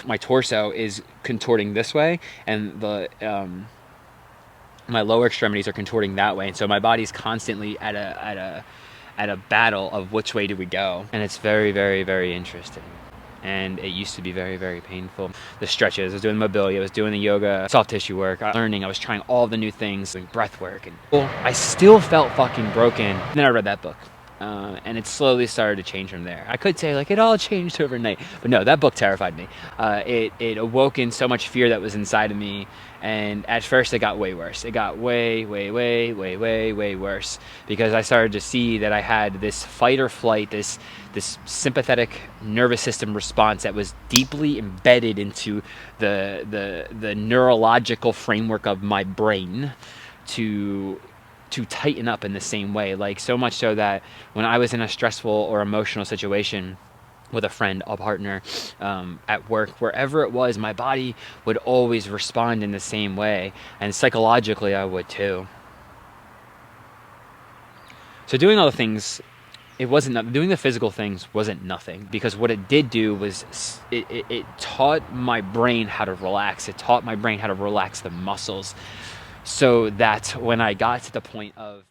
My torso is contorting this way, and my lower extremities are contorting that way, and so my body's constantly at a battle of which way do we go. And it's very, very, very interesting. And it used to be very, very painful. The stretches, I was doing mobility, I was doing the yoga, soft tissue work, learning, I was trying all the new things, doing breath work, and I still felt fucking broken. And then I read that book. And it slowly started to change from there. I could say like it all changed overnight, but no, that book terrified me. It awoken so much fear that was inside of me, and at first it got way worse. It got way, way, way, way, way, way worse, because I started to see that I had this fight or flight, this sympathetic nervous system response that was deeply embedded into the neurological framework of my brain to tighten up in the same way. Like, so much so that when I was in a stressful or emotional situation with a friend, a partner, at work, wherever it was, my body would always respond in the same way, and psychologically I would too. So doing all the things, doing the physical things wasn't nothing, because what it did do was it taught my brain how to relax. It taught my brain how to relax the muscles, so that when I got to the point of